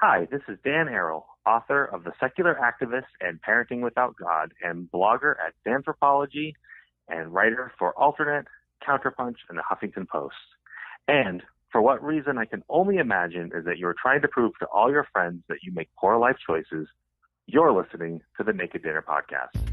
Hi, this is Dan Arrow, author of The Secular Activist and Parenting Without God, and blogger at Danthropology, and writer for Alternate, Counterpunch, and the Huffington Post. And for what reason I can only imagine is that you're trying to prove to all your friends that you make poor life choices. You're listening to the Naked Dinner Podcast.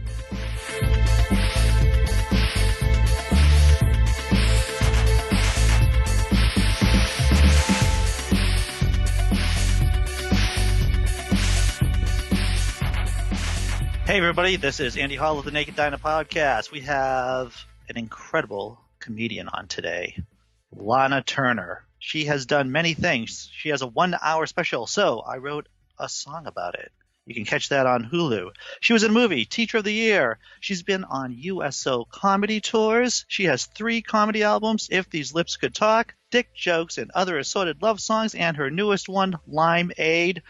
Hey everybody, this is Andy Hall of the Naked Dinner Podcast. We have an incredible comedian on today, Lana Turner. She has done many things. She has a 1-hour special, so I wrote a song about it. You can catch that on Hulu. She was in a movie, Teacher of the Year. She's been on USO comedy tours. She has 3 comedy albums, If These Lips Could Talk, Dick Jokes, and Other Assorted Love Songs, and her newest one, Limeade.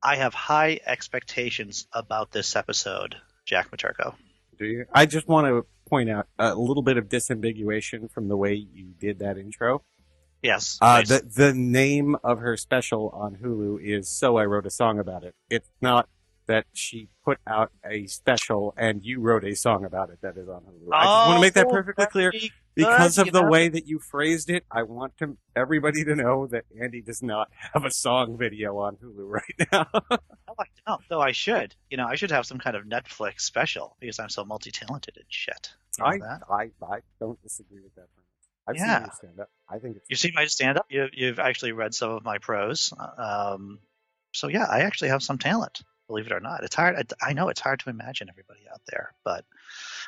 I have high expectations about this episode, Jack Materko. Do you? I just want to point out a little bit of disambiguation from the way you did that intro. Yes. Nice. The name of her special on Hulu is So I Wrote a Song About It. It's not that she put out a special and you wrote a song about it that is on Hulu. I just want to make that perfectly clear. Because of the way that you phrased it, I want everybody to know that Andy does not have a song video on Hulu right now. No, I don't, though I should. I should have some kind of Netflix special because I'm so multi-talented and shit. I don't disagree with that. I've seen you stand up. I think it's. You've seen my stand up. You've actually read some of my prose. So yeah, I actually have some talent. Believe it or not, it's hard. I know it's hard to imagine everybody out there, but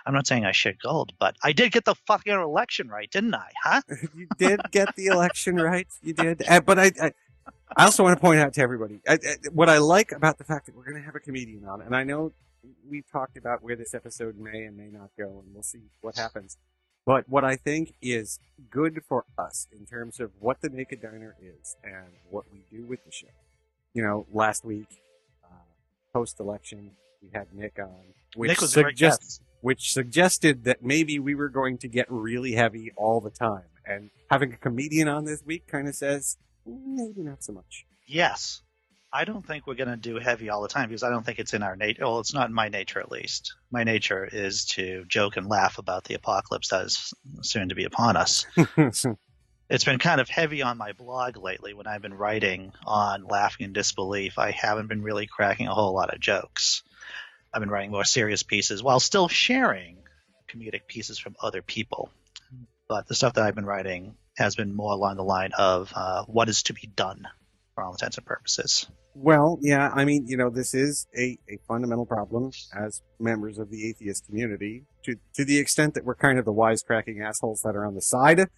I'm not saying I shit gold. But I did get the fucking election right, didn't I? Huh? You did get the election right. You did. But I also want to point out to everybody what I like about the fact that we're going to have a comedian on, and I know we've talked about where this episode may and may not go, and we'll see what happens. But what I think is good for us in terms of what the Naked Diner is and what we do with the show. Last week, post-election, we had Nick on, Nick was a great guest. Which suggested that maybe we were going to get really heavy all the time. And having a comedian on this week kind of says, maybe not so much. Yes. I don't think we're going to do heavy all the time because I don't think it's in our nature. Well, it's not in my nature, at least. My nature is to joke and laugh about the apocalypse that is soon to be upon us. It's been kind of heavy on my blog lately when I've been writing on laughing in disbelief. I haven't been really cracking a whole lot of jokes. I've been writing more serious pieces while still sharing comedic pieces from other people. But the stuff that I've been writing has been more along the line of what is to be done for all intents and purposes. Well, yeah, I mean, this is a fundamental problem as members of the atheist community to the extent that we're kind of the wisecracking assholes that are on the side.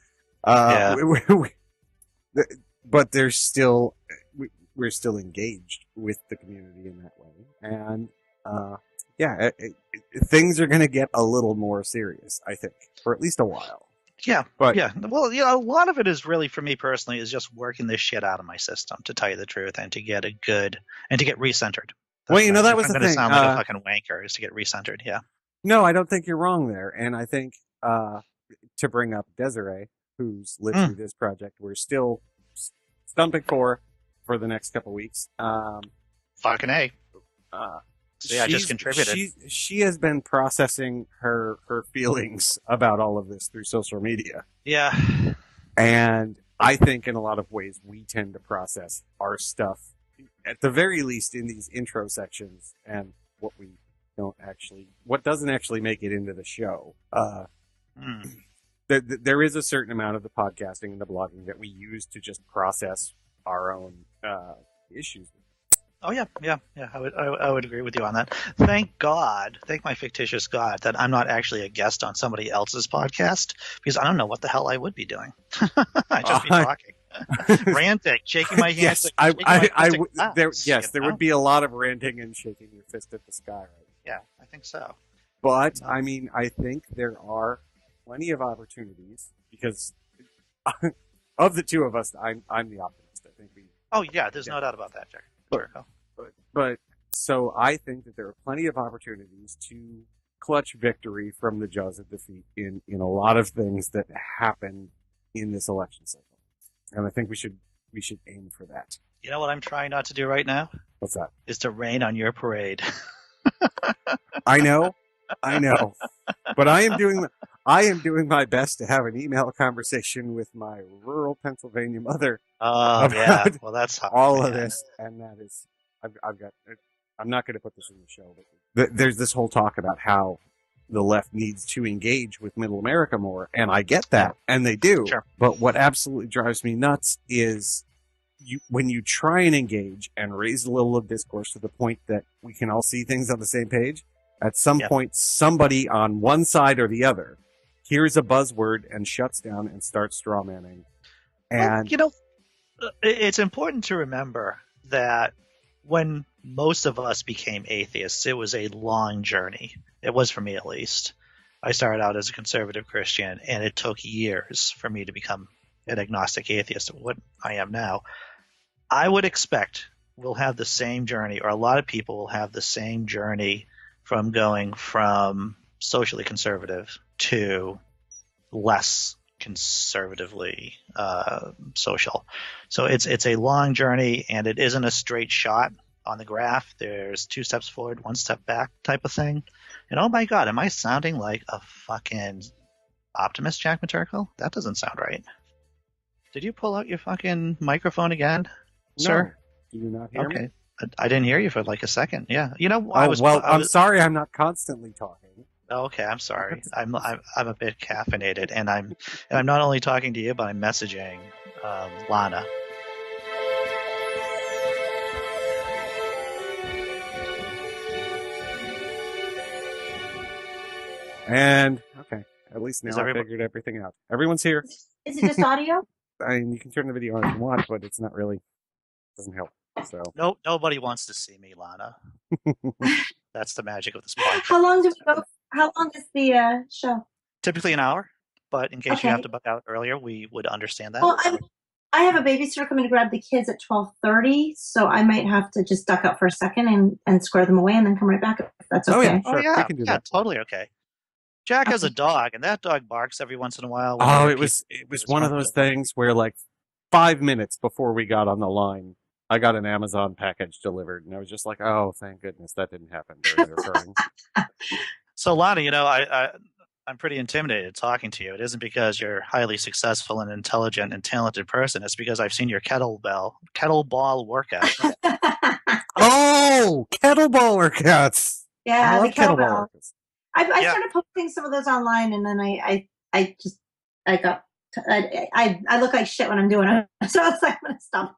But we're still engaged with the community in that way. And, things are going to get a little more serious, I think, for at least a while. Yeah. Well, a lot of it is really, for me personally, is just working this shit out of my system, to tell you the truth, and to get to get recentered. Well, that was the thing. I'm going to sound like a fucking wanker, is to get recentered, yeah. No, I don't think you're wrong there. And I think, to bring up Desiree, who's lived through this project, we're still stumping for the next couple weeks. Fucking A. So yeah, I just contributed. She has been processing her feelings about all of this through social media. Yeah. And I think in a lot of ways we tend to process our stuff, at the very least in these intro sections, and what doesn't actually make it into the show. There is a certain amount of the podcasting and the blogging that we use to just process our own issues. Oh yeah. I would agree with you on that. Thank my fictitious God, that I'm not actually a guest on somebody else's podcast, because I don't know what the hell I would be doing. I'd just be talking, ranting, shaking my hands. Yes, there would be a lot of ranting and shaking your fist at the sky. Right? Yeah, I think so. But I mean, I think there are plenty of opportunities because of the two of us, I'm the optimist. I think we. Oh yeah, there's no doubt about that, Jack. But so I think that there are plenty of opportunities to clutch victory from the jaws of defeat in a lot of things that happen in this election cycle. And I think we should we should aim for that. You know what I'm trying not to do right now? What's that? Is to rain on your parade. I know, but I am doing my best to have an email conversation with my rural Pennsylvania mother Oh, yeah. about Well, that's hard, all of man. this, and that is, I've got. I'm not going to put this in the show, but there's this whole talk about how the left needs to engage with Middle America more, and I get that, and they do. Sure. But what absolutely drives me nuts is when you try and engage and raise a little of discourse to the point that we can all see things on the same page, at some point, somebody on one side or the other hears a buzzword and shuts down and starts strawmanning. And Well, it's important to remember that when most of us became atheists, it was a long journey. It was for me, at least. I started out as a conservative Christian, and it took years for me to become an agnostic atheist, what I am now. I would expect we'll have the same journey, or a lot of people will have the same journey from going from socially conservative to less conservatively social. So it's a long journey, and it isn't a straight shot on the graph. There's 2 steps forward, 1 step back type of thing. And oh my God, am I sounding like a fucking optimist, Jack McTurkle? That doesn't sound right. Did you pull out your fucking microphone again, sir? Do you not hear me? Okay. I didn't hear you for like a second. Yeah. I'm sorry I'm not constantly talking. Okay, I'm sorry. I'm a bit caffeinated, and I'm not only talking to you, but I'm messaging Lana. And okay, at least now Is I figured everything out. Everyone's here. Is it just audio? I mean, you can turn the video on if you want, but it's not really doesn't help. So Nobody wants to see me, Lana. That's the magic of this podcast. How long do we go? How long is the show? Typically an hour, but in case you have Okay. to book out earlier, we would understand that. Well, I have a babysitter coming to grab the kids at 12:30, so I might have to just duck out for a second and square them away and then come right back if that's okay. Oh, yeah. Oh Sure, yeah, we can do that. totally okay. Jack has a Okay. dog, and that dog barks every once in a while. Oh, it was one of those things where like 5 minutes before we got on the line, I got an Amazon package delivered, and I was just like, "Oh, thank goodness that didn't happen during the recording." So, Lana, I'm pretty intimidated talking to you. It isn't because you're highly successful and intelligent and talented person. It's because I've seen your kettlebell workout. Oh, kettlebell workouts! I Yeah, love the kettlebell. workouts. I Yeah. started posting some of those online, and then I look like shit when I'm doing it, so I was like, I'm gonna stop.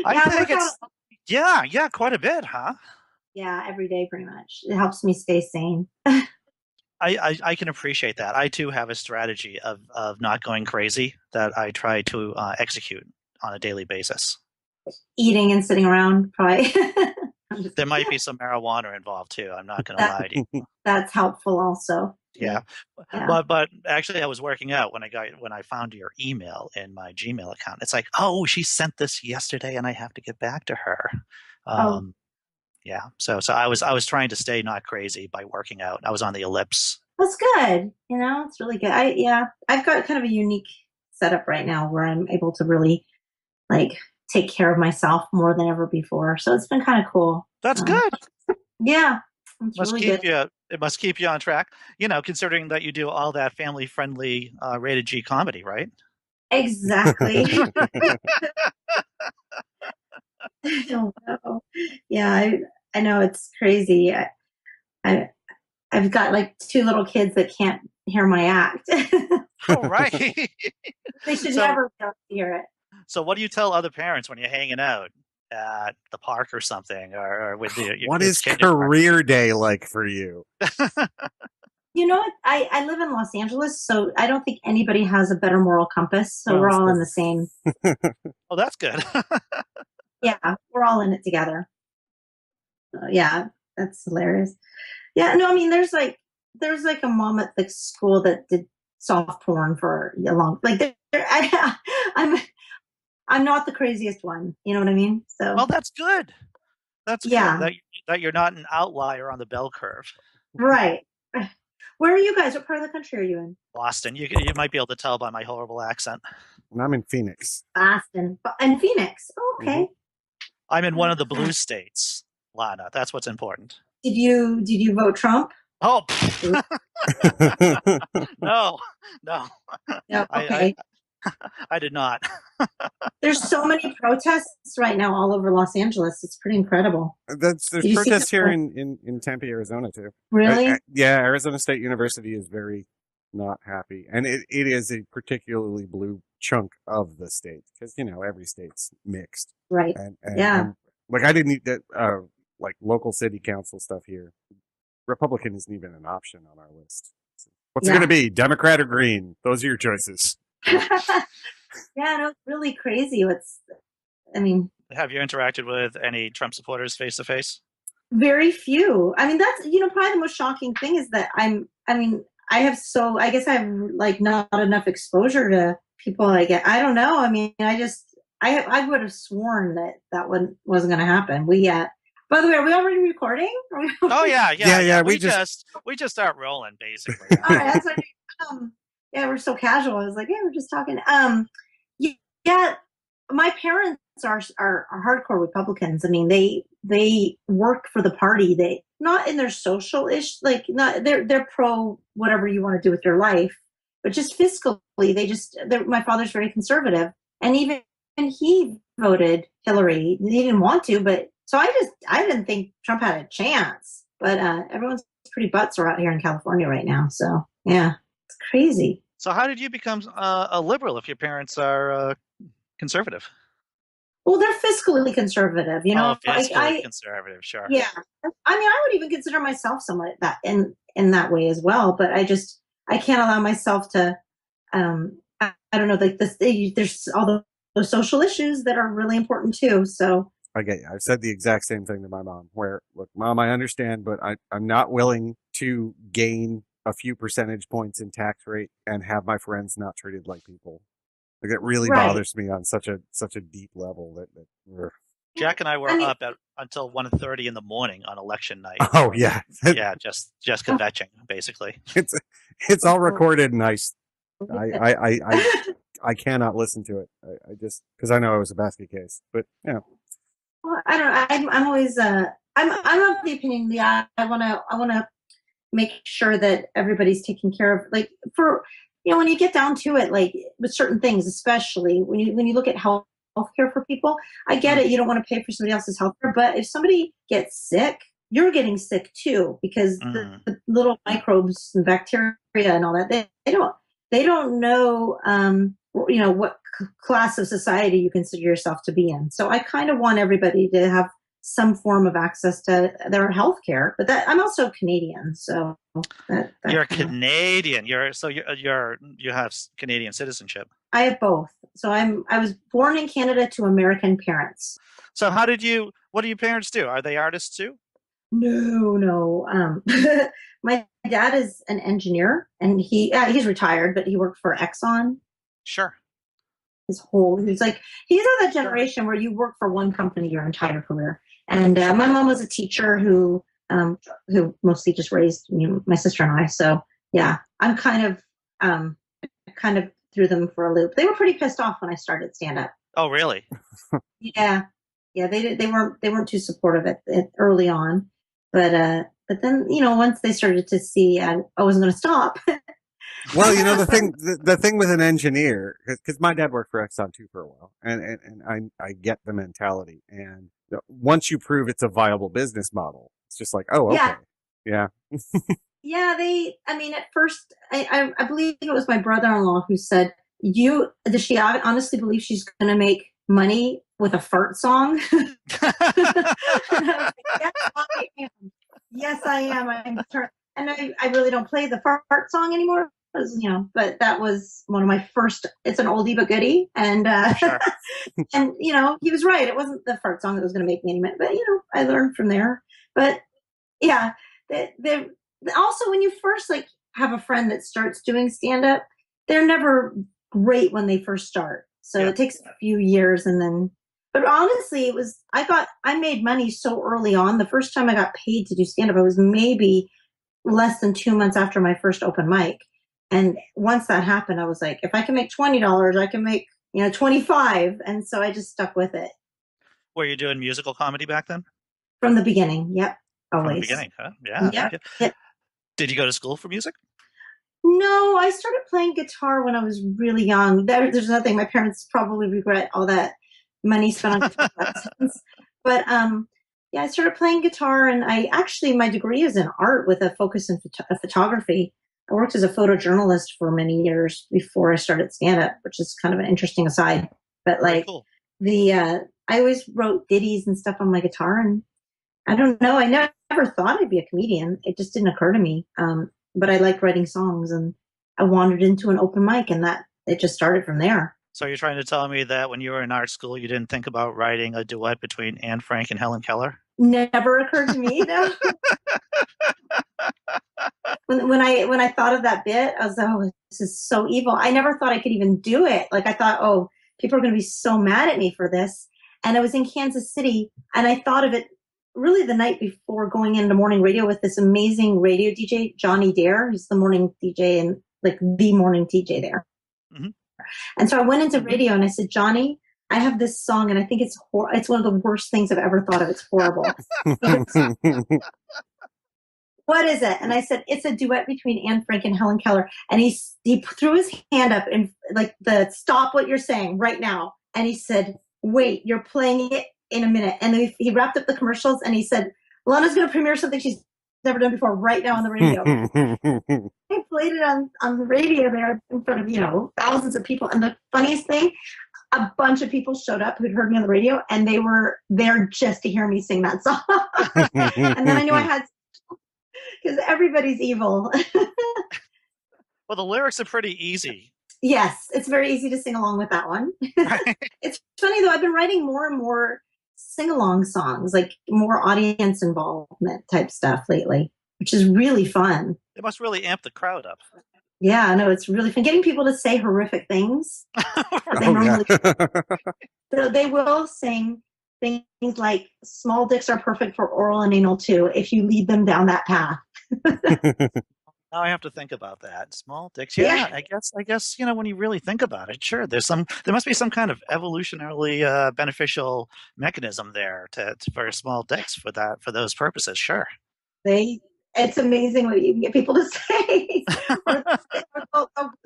I think work out- yeah, quite a bit, huh? yeah, every day pretty much. It helps me stay sane. I can appreciate that. I too have a strategy of not going crazy that I try to execute on a daily basis. Eating and sitting around, probably. There might be some marijuana involved too. I'm not going to lie to you. That's helpful also. Yeah. Yeah. But actually, I was working out when I found your email in my Gmail account. It's like, oh, she sent this yesterday, and I have to get back to her. Yeah. So I was trying to stay not crazy by working out. I was on the ellipse. That's good. It's really good. I've got kind of a unique setup right now where I'm able to really take care of myself more than ever before. So it's been kind of cool. That's good. Yeah. It's really good. It must keep you on track. Considering that you do all that family-friendly rated G comedy, right? Exactly. Oh, no. Yeah, I know it's crazy. I've got 2 little kids that can't hear my act. Oh, right. They should So- never be able to hear it. So what do you tell other parents when you're hanging out at the park or something, or with your What kids' is kindergarten? career day like for you? You know what? I live in Los Angeles, so I don't think anybody has a better moral compass. So Well, we're all that's in the same. Oh, that's good. Yeah, we're all in it together. Yeah, that's hilarious. Yeah, no, I mean, there's a mom at the school that did soft porn for a long. I'm not the craziest one. You know what I mean? So Well, that's good. That's Yeah. good that you're not an outlier on the bell curve. right. Where are you guys? What part of the country are you in? Boston. You might be able to tell by my horrible accent. And I'm in Phoenix. Boston and Phoenix. Oh, okay. I'm in one of the blue states, Lana. That's what's important. Did you vote Trump? Oh, no. No. Okay. I did not. There's so many protests right now all over Los Angeles. It's pretty incredible. There's protests here in Tempe, Arizona too. Really? Yeah, Arizona State University is very not happy, and it is a particularly blue chunk of the state because every state's mixed. Right. And yeah. Like I didn't need that. Like local city council stuff here, Republican isn't even an option on our list. So what's it going to be? Democrat or Green? Those are your choices. Yeah, no, it's really crazy. Have you interacted with any Trump supporters face to face? Very few. I mean, that's probably the most shocking thing is that I guess I have like not enough exposure to people I get. I don't know. I mean, I would have sworn that wasn't going to happen. By the way, are we already recording? Oh yeah. We just start rolling basically. All right, that's what yeah, we're so casual. I was like, yeah, we're just talking. Yeah, my parents are hardcore Republicans. I mean, they work for the party. They not in their social not they're pro whatever you want to do with your life, but just fiscally, my father's very conservative, and even he voted Hillary. He didn't want to, but so I didn't think Trump had a chance. But everyone's pretty buttsore out here in California right now. So yeah. It's crazy. So how did you become a liberal if your parents are conservative? Well, they're fiscally conservative, fiscally conservative, sure. Yeah, I mean, I would even consider myself somewhat that in that way as well. But I can't allow myself to. I don't know, like this. There's all those social issues that are really important too. So I get you. I've said the exact same thing to my mom. Where, look, Mom, I understand, but I'm not willing to gain a few percentage points in tax rate and have my friends not treated like people. Like it really bothers me on such a deep level that Jack and I were up until 1:30 in the morning on election night. Oh yeah. Yeah, just kvetching basically. It's all recorded and I cannot listen to it. I just because I know it was a basket case. But yeah. Well, I don't know. I'm always I'm of the opinion I wanna make sure that everybody's taken care of. Like for when you get down to it, like with certain things, especially when you look at healthcare for people, I get it. You don't want to pay for somebody else's healthcare, but if somebody gets sick, you're getting sick too because the little microbes and bacteria and all that they don't know what class of society you consider yourself to be in. So I kind of want everybody to have some form of access to their health care, but I'm also Canadian, so you're Canadian. You have Canadian citizenship. I have both. So I was born in Canada to American parents. So what do your parents do? Are they artists too? No. My dad is an engineer, and he's retired, but he worked for Exxon. Sure. He's of that generation where you work for one company your entire career. And my mom was a teacher who mostly just raised my sister and I. So yeah, I'm kind of threw them for a loop. They were pretty pissed off when I started stand up. Oh really? Yeah. They weren't too supportive at early on, but then once they started to see I wasn't going to stop. Well, the thing with an engineer, because my dad worked for Exxon too for a while, and I get the mentality. And once you prove it's a viable business model, it's just like, oh, okay, yeah. Yeah, at first, I believe it was my brother-in-law who said, does she honestly believe she's going to make money with a fart song? Yes, I am. And I really don't play the fart song anymore. But that was one of my first. It's an oldie but goodie, and sure. And he was right. It wasn't the fart song that was going to make me any money, but I learned from there. But yeah, also when you first have a friend that starts doing stand up, they're never great when they first start. So it takes a few years, and then. But honestly, I made money so early on. The first time I got paid to do stand up, I was maybe less than 2 months after my first open mic. And once that happened, I was like, if I can make $20, I can make, 25. And so I just stuck with it. Were you doing musical comedy back then? From the beginning. Yep. Always. From the beginning, huh? Yeah. Yep. Yeah. Did you go to school for music? No, I started playing guitar when I was really young. There's nothing. My parents probably regret all that money spent on guitar lessons. But yeah, I started playing guitar, and my degree is in art with a focus in photography. I worked as a photojournalist for many years before I started stand-up, which is kind of an interesting aside. But like cool. I always wrote ditties and stuff on my guitar, and I don't know. I never thought I'd be a comedian. It just didn't occur to me. But I liked writing songs, and I wandered into an open mic, and it just started from there. So you're trying to tell me that when you were in art school, you didn't think about writing a duet between Anne Frank and Helen Keller? Never occurred to me, no. when I thought of that bit, I was like, oh, this is so evil. I never thought I could even do it. Like I thought, oh, people are going to be so mad at me for this. And I was in Kansas City, and I thought of it really the night before going into morning radio with this amazing radio DJ, Johnny Dare. He's the morning DJ and like the morning DJ there. Mm-hmm. And so I went into radio and I said, Johnny, I have this song and I think it's one of the worst things I've ever thought of. It's horrible. What is it? And I said, it's a duet between Anne Frank and Helen Keller. And he threw his hand up and like stop what you're saying right now. And he said, wait, you're playing it in a minute. And then he wrapped up the commercials and he said, Lana's going to premiere something she's never done before right now on the radio. I played it on the radio there in front of, thousands of people. And the funniest thing, a bunch of people showed up who'd heard me on the radio, and they were there just to hear me sing that song. And then I knew I had, because everybody's evil. Well, the lyrics are pretty easy. Yes, it's very easy to sing along with that one. It's funny, though. I've been writing more and more sing-along songs, like more audience involvement type stuff lately, which is really fun. It must really amp the crowd up. Yeah, no, it's really fun. Getting people to say horrific things. They will sing things like, small dicks are perfect for oral and anal too, if you lead them down that path. Now I have to think about that. Small dicks. Yeah. I guess, when you really think about it, sure, there must be some kind of evolutionarily beneficial mechanism there for small dicks for those purposes. Sure. It's amazing what you can get people to say.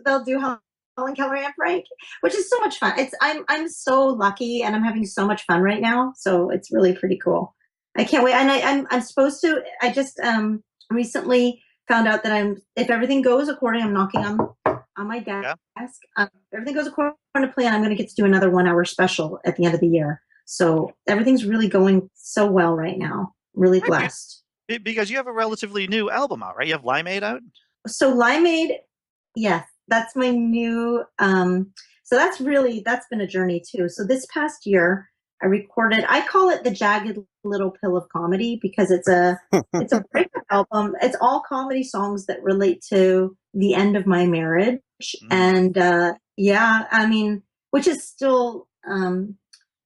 They'll do Helen Keller and Frank, which is so much fun. I'm so lucky, and I'm having so much fun right now. So it's really pretty cool. I can't wait. And I'm supposed to. I just recently found out that if everything goes according, I'm knocking on my desk. Yeah. If everything goes according to plan, I'm going to get to do another 1 hour special at the end of the year. So everything's really going so well right now. Really blessed. Because you have a relatively new album out, right? You have Limeade out? So Limeade, yes, that's my new, so that's been a journey too. So this past year I recorded, I call it the Jagged Little Pill of Comedy, because it's a breakup album. It's all comedy songs that relate to the end of my marriage. And, which is still,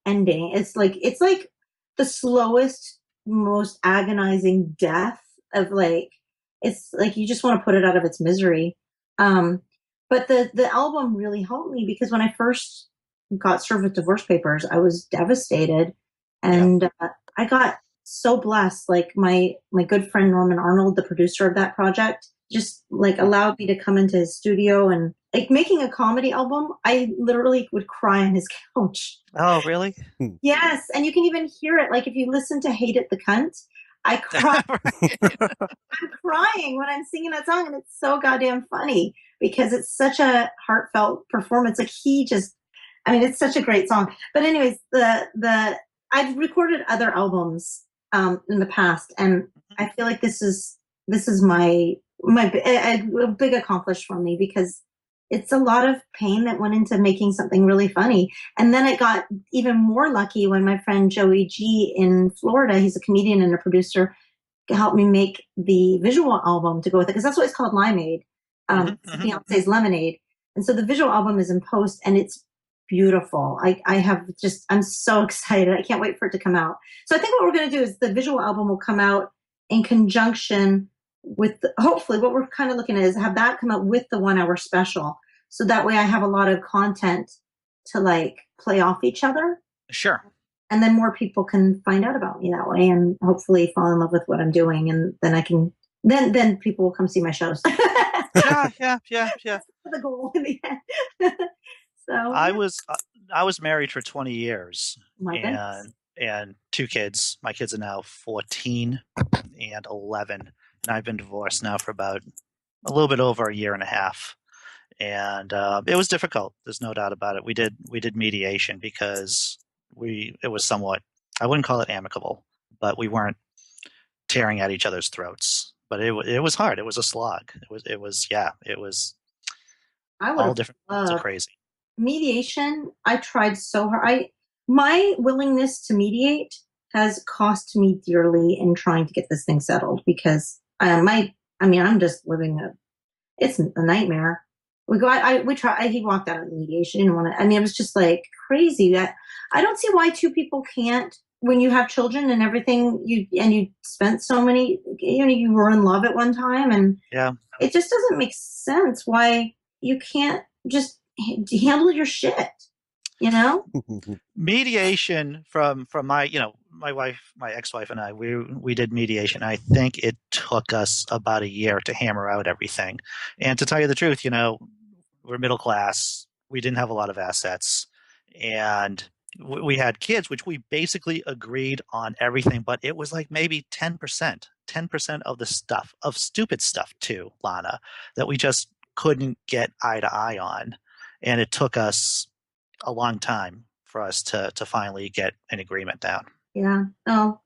ending. It's like the slowest, most agonizing death of it's like you just want to put it out of its misery. But the album really helped me, because when I first got served with divorce papers, I was devastated, and I got so blessed. Like my good friend Norman Arnold, the producer of that project, just allowed me to come into his studio, and making a comedy album, I literally would cry on his couch. Oh, really? Yes. And you can even hear it. If you listen to Hate It the Cunt, I cry. I'm crying when I'm singing that song, and it's so goddamn funny because it's such a heartfelt performance. It's such a great song. But anyways, I've recorded other albums in the past, and I feel like this is my a big accomplishment for me, because it's a lot of pain that went into making something really funny. And then I got even more lucky when my friend Joey G in Florida, he's a comedian and a producer, helped me make the visual album to go with it, because that's what it's called, Limeade. Beyonce's Lemonade. And so the visual album is in post, and it's beautiful. I'm so excited. I can't wait for it to come out. So I think what we're going to do is the visual album will come out in conjunction hopefully what we're kind of looking at is have that come up with the 1 hour special. So that way I have a lot of content to like play off each other. Sure. And then more people can find out about me that way and hopefully fall in love with what I'm doing. And then I can, then people will come see my shows. Yeah. That's the goal in the end. So I was married for 20 years my goodness. and 2 kids. My kids are now 14 and 11. And I've been divorced now for about a little bit over a year and a half. And it was difficult. There's no doubt about it. We did mediation because it was somewhat, I wouldn't call it amicable, but we weren't tearing at each other's throats. But it was hard. It was a slog. It was I would all have different kinds of crazy. mediation. I tried so hard. My willingness to mediate has cost me dearly in trying to get this thing settled because I'm just living it's a nightmare. We try. He walked out of the mediation. Didn't want to. It was just like crazy. That I don't see why 2 people can't. When you have children and everything, you spent so many. You were in love at one time, and yeah, it just doesn't make sense why you can't just handle your shit. Mediation from my my ex-wife and I, we did mediation. I think it took us about a year to hammer out everything. And to tell you the truth, we're middle class. We didn't have a lot of assets, and we had kids, which we basically agreed on everything. But it was like maybe 10% of the stuff, of stupid stuff too, Lana, that we just couldn't get eye to eye on, and it took us a long time for us to finally get an agreement down. Yeah. Oh,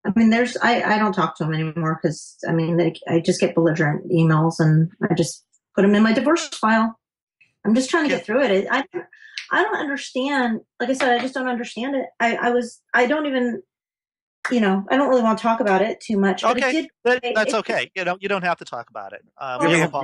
I don't talk to them anymore because I just get belligerent emails and I just put them in my divorce file. I'm just trying to get through it. I don't understand. Like I said, I just don't understand it. I don't even, I don't really want to talk about it too much. But okay. That's okay. You don't have to talk about it.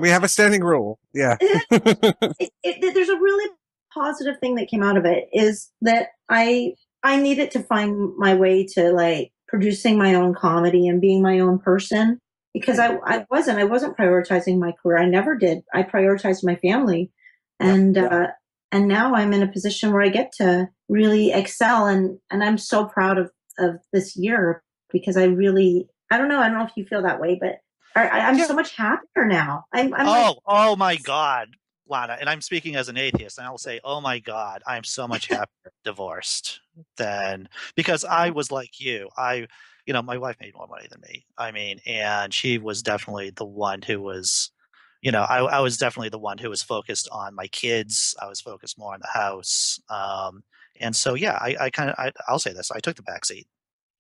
We have a standing rule. Yeah. There's a really positive thing that came out of it is that I needed to find my way to like producing my own comedy and being my own person because I wasn't prioritizing my career. I never did. I prioritized my family, and now I'm in a position where I get to really excel, and I'm so proud of this year because I don't know if you feel that way, but I'm so much happier now. Oh my God, Lana, and I'm speaking as an atheist, and I'll say, oh my God, I'm so much happier divorced than because I was like you. My wife made more money than me. And she was definitely the one who was, I was definitely the one who was focused on my kids. I was focused more on the house. And so, yeah, I'll say this. I took the backseat,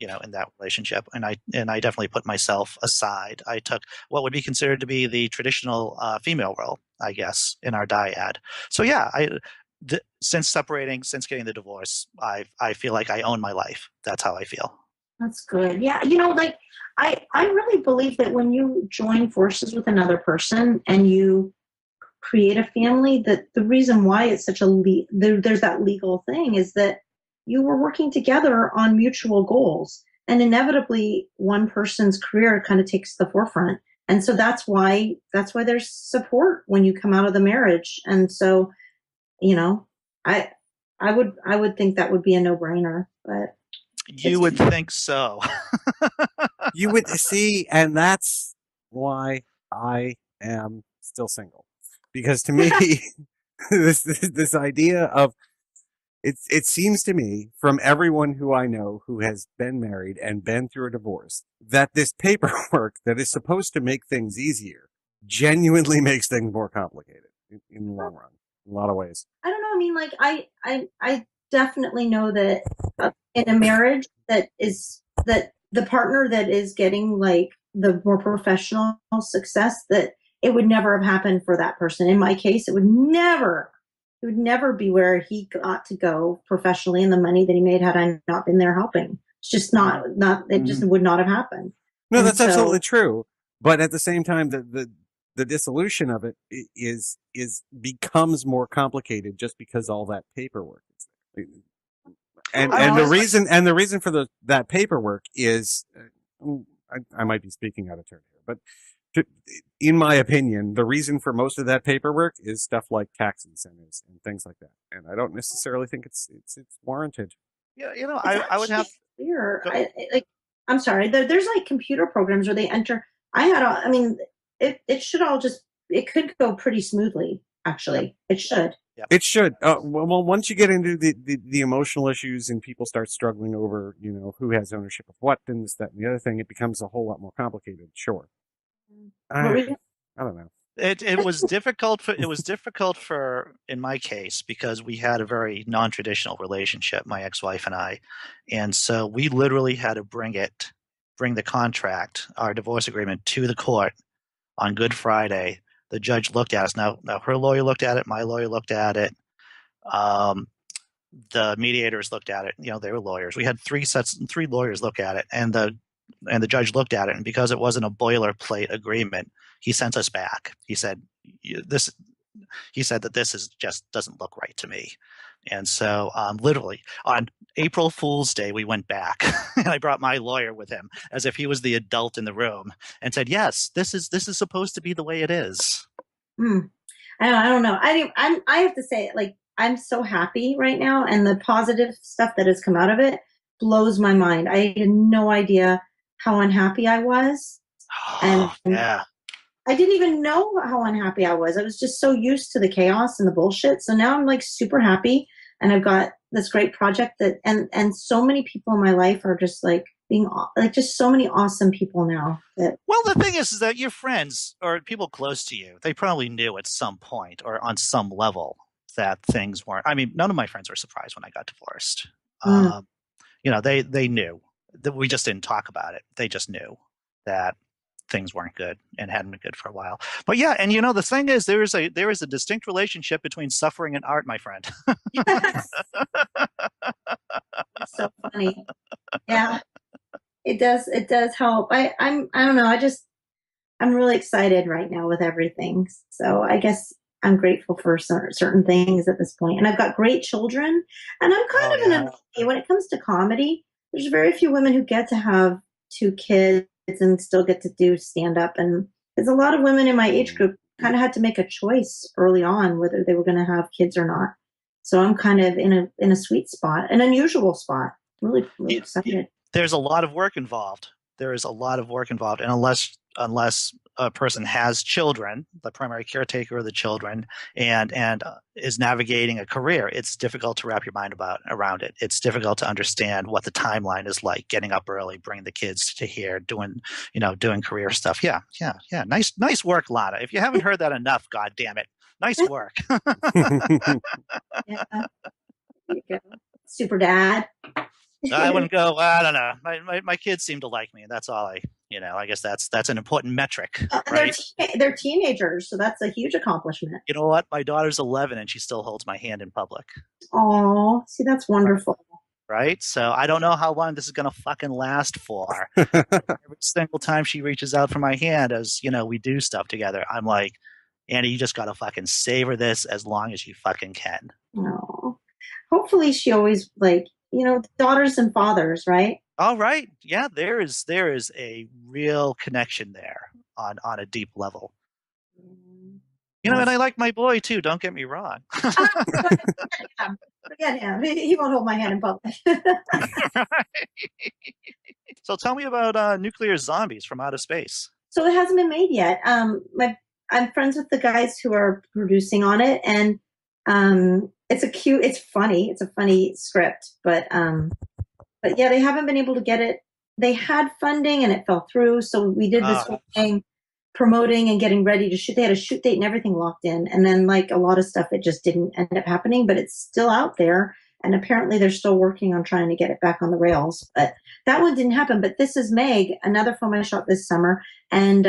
in that relationship. And I definitely put myself aside. I took what would be considered to be the traditional female role, I guess, in our dyad. So, yeah, since getting the divorce, I feel like I own my life. That's how I feel. That's good. Yeah. I really believe that when you join forces with another person and you create a family, that the reason why it's such there's that legal thing is that you were working together on mutual goals, and inevitably one person's career kind of takes the forefront. And so that's why there's support when you come out of the marriage. And so, I would think that would be a no-brainer, but you would think so. You would see, and that's why I am still single. Because to me, this idea of it seems to me from everyone who I know who has been married and been through a divorce that this paperwork that is supposed to make things easier genuinely makes things more complicated in the long run, in a lot of ways. I don't know. I definitely know that in a marriage that the partner that is getting like the more professional success, that it would never have happened for that person. In my case, it would never be where he got to go professionally, and the money that he made had I not been there helping. It's just not it just would not have happened. No, that's absolutely true. But at the same time, the dissolution of it becomes more complicated just because all that paperwork is there. And the reason for that paperwork is, I might be speaking out of turn here, but in my opinion, the reason for most of that paperwork is stuff like tax incentives and things like that. And I don't necessarily think it's warranted. Yeah, you know, It's I would have. actually clear. Go, I'm sorry. There's like computer programs where they enter. I mean, it should all just. It could go pretty smoothly. Actually, it should. It should. Well, once you get into the emotional issues and people start struggling over, who has ownership of what, then this, that, and the other thing, it becomes a whole lot more complicated. Sure. I don't know. It was difficult for in my case because we had a very non-traditional relationship, my ex-wife and I, and so we literally had to bring the contract, our divorce agreement, to the court on Good Friday. The judge looked at us. Now her lawyer looked at it. My lawyer looked at it. The mediators looked at it. They were lawyers. We had three lawyers look at it, and the judge looked at it. And because it wasn't a boilerplate agreement, he sent us back. He said that this is just doesn't look right to me. And so literally on April Fool's Day, we went back and I brought my lawyer with him as if he was the adult in the room and said, yes, this is supposed to be the way it is. I don't know. I have to say, like, I'm so happy right now. And the positive stuff that has come out of it blows my mind. I had no idea how unhappy I was. And yeah. I didn't even know how unhappy I was. I was just so used to the chaos and the bullshit. So now I'm like super happy, and I've got this great project and so many people in my life are just like being like just so many awesome people now. Well, the thing is that your friends or people close to you, they probably knew at some point or on some level that things weren't. I mean, none of my friends were surprised when I got divorced. They knew that we just didn't talk about it. They just knew that things weren't good and hadn't been good for a while. But yeah, and the thing is, there is a distinct relationship between suffering and art, my friend. Yes. So funny. Yeah, it does help. I don't know. I'm really excited right now with everything. So I guess I'm grateful for certain things at this point. And I've got great children, and I'm kind of in a, when it comes to comedy, there's very few women who get to have 2 kids and still get to do stand up. And there's a lot of women in my age group kind of had to make a choice early on whether they were going to have kids or not. So I'm kind of in a sweet spot, an unusual spot. Really, really excited. There's a lot of work involved. There is a lot of work involved. And unless a person has children, the primary caretaker of the children, and is navigating a career, it's difficult to wrap your mind around it. It's difficult to understand what the timeline is like, getting up early, bringing the kids to here, doing career stuff. Yeah. Nice work, Lana. If you haven't heard that enough, God damn it. Nice work. Yeah. There you go. Super dad. I wouldn't go. I don't know. My kids seem to like me, and that's all I guess that's an important metric, right? They're teenagers, so that's a huge accomplishment. You know what? My daughter's 11, and she still holds my hand in public. Oh, see, that's wonderful. Right? So I don't know how long this is going to fucking last for. Every single time she reaches out for my hand, as we do stuff together, I'm like, Andy, you just got to fucking savor this as long as you fucking can. Oh, hopefully she always daughters and fathers, right? All right. Yeah, there is a real connection there on a deep level. And I like my boy too, don't get me wrong. Forget him. He won't hold my hand in public. So tell me about Nuclear Zombies from Outer Space. So it hasn't been made yet. I'm friends with the guys who are producing on it, and it's funny. It's a funny script, but yeah, they haven't been able to get it. They had funding and it fell through. So we did this whole thing promoting and getting ready to shoot. They had a shoot date and everything locked in. And then like a lot of stuff, it just didn't end up happening, but it's still out there. And apparently they're still working on trying to get it back on the rails, but that one didn't happen. But This Is Meg, another film I shot this summer. And,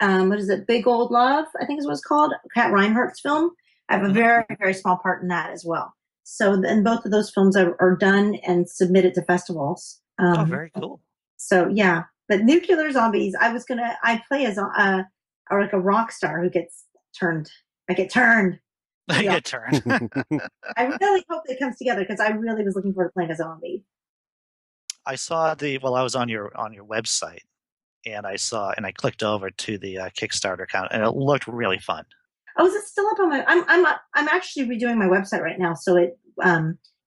what is it? Big Old Love, I think is what it's called. Kat Reinhardt's film. I have a very, very small part in that as well. So then both of those films are done and submitted to festivals. Very cool. So yeah, but Nuclear Zombies, I play as like a rock star who gets turned. I get turned. I get turned. I really hope it comes together because I really was looking forward to playing a zombie. I saw I was on your website, and I clicked over to the Kickstarter account, and it looked really fun. Oh, is it still up on my? I'm actually redoing my website right now, so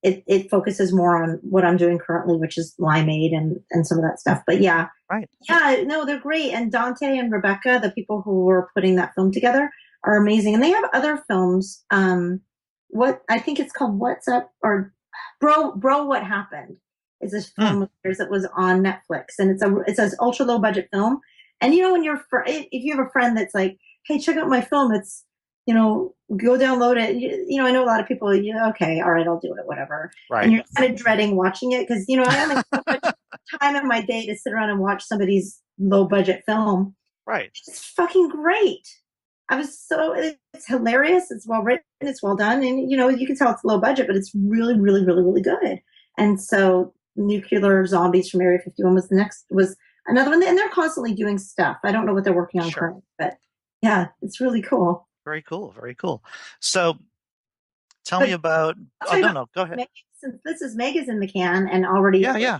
it focuses more on what I'm doing currently, which is Limeade and some of that stuff. But yeah, Right. yeah, no, they're great. And Dante and Rebecca, the people who were putting that film together, are amazing. And they have other films. What I think it's called What's Up or Bro, What Happened is this film of theirs that was on Netflix, and it's an ultra low budget film. And you know, when if you have a friend that's like, hey, check out my film, it's, you know, go download it. You know, I know a lot of people, okay, all right, I'll do it, whatever. Right. And you're kind of dreading watching it because, you know, I only have so much time in my day to sit around and watch somebody's low budget film. Right. It's fucking great. It's hilarious. It's well written. It's well done. And, you know, you can tell it's low budget, but it's really, really, really, really good. And so Nuclear Zombies from Area 51 was another one. And they're constantly doing stuff. I don't know what they're working on currently, but yeah, it's really cool. Very cool. Very cool. So tell me about, no, go ahead. Since this is Meg is in the can and already. Yeah.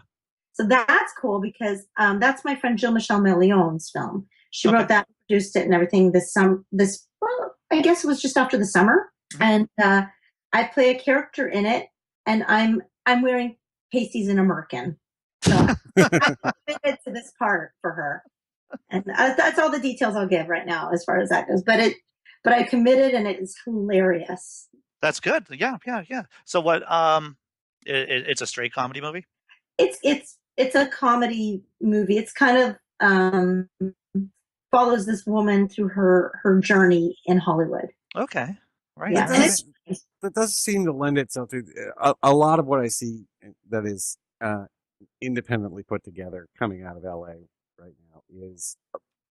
So that's cool because that's my friend Jill Michelle Million's film. She wrote that, produced it and everything well, I guess it was just after the summer. And I play a character in it, and I'm wearing pasties and a merkin. So I'm committed to this part for her. And that's all the details I'll give right now as far as that goes. But I committed, and it is hilarious. That's good. Yeah. So what? It's a straight comedy movie. It's a comedy movie. It's kind of follows this woman through her journey in Hollywood. Okay, right. Yeah. That does seem to lend itself to a lot of what I see that is independently put together coming out of LA right now is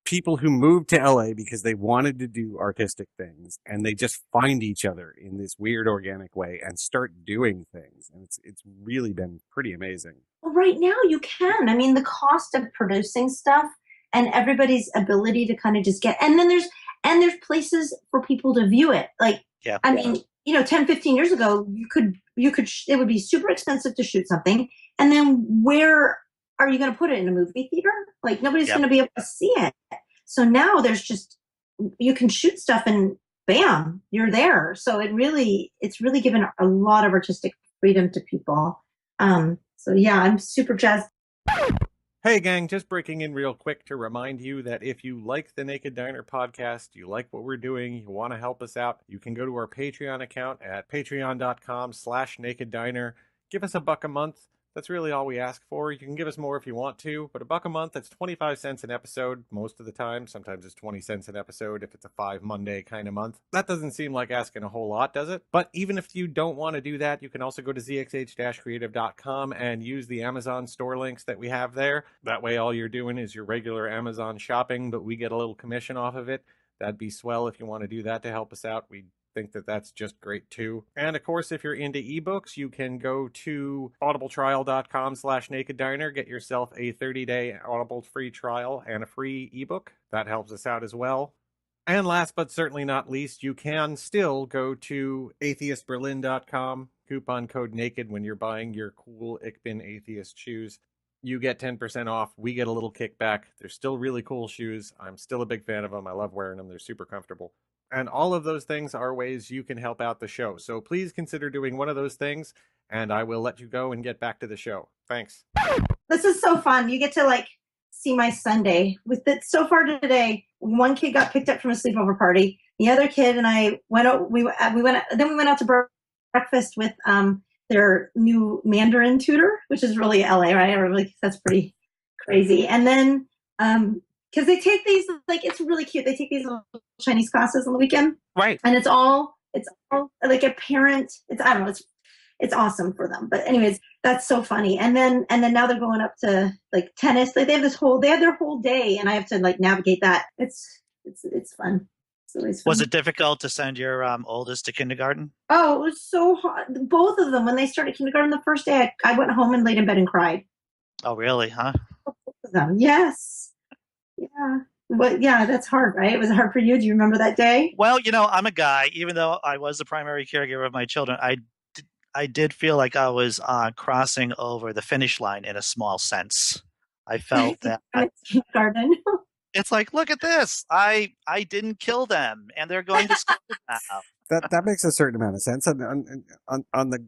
people who moved to LA because they wanted to do artistic things, and they just find each other in this weird organic way and start doing things. And it's really been pretty amazing. Well, right now you can. I mean, the cost of producing stuff and everybody's ability to kind of just get, and then there's places for people to view it. Like, yeah. I mean, you know, 10, 15 years ago, it would be super expensive to shoot something. And then where are you going to put it, in a movie theater? Like, nobody's going to be able to see it. So now you can shoot stuff and bam, you're there. So it's really given a lot of artistic freedom to people. So yeah, I'm super jazzed. Hey gang, just breaking in real quick to remind you that if you like the Naked Diner podcast, you like what we're doing, you want to help us out, you can go to our Patreon account at patreon.com/nakeddiner. Give us $1 a month. That's really all we ask for. You can give us more if you want to, but $1 a month, that's 25 cents an episode most of the time. Sometimes it's 20 cents an episode if it's a 5 Monday kind of month. That doesn't seem like asking a whole lot, does it? But even if you don't want to do that, you can also go to zxh-creative.com and use the Amazon store links that we have there. That way all you're doing is your regular Amazon shopping, but we get a little commission off of it. That'd be swell if you want to do that to help us out. We'd think that that's just great too. And of course, if you're into ebooks, you can go to audibletrial.com/nakeddiner, get yourself a 30-day Audible free trial and a free ebook. That helps us out as well. And last but certainly not least, you can still go to atheistberlin.com, coupon code NAKED when you're buying your cool Ichbin Atheist shoes. You get 10% off. We get a little kickback. They're still really cool shoes. I'm still a big fan of them. I love wearing them. They're super comfortable. And all of those things are ways you can help out the show. So please consider doing one of those things, and I will let you go and get back to the show. Thanks. This is so fun. You get to see my Sunday. With it so far today, one kid got picked up from a sleepover party. The other kid and I went out. We went out to breakfast with their new Mandarin tutor, which is really LA, right? That's pretty crazy. And then because they take these, it's really cute. They take these little Chinese classes on the weekend. Right. And it's all like a parent. I don't know. It's awesome for them. But anyways, that's so funny. And then now they're going up to tennis. They have their whole day, and I have to navigate that. It's fun. It's always fun. Was it difficult to send your oldest to kindergarten? Oh, it was so hard. Both of them, when they started kindergarten the first day, I went home and laid in bed and cried. Oh, really? Huh? Both of them. Yes. Yeah. But yeah, that's hard, right? Was it hard for you? Do you remember that day? Well, I'm a guy. Even though I was the primary caregiver of my children, I did feel like I was crossing over the finish line in a small sense. I felt that Kindergarten. it's like, look at this. I didn't kill them, and they're going to school now. That makes a certain amount of sense. And on the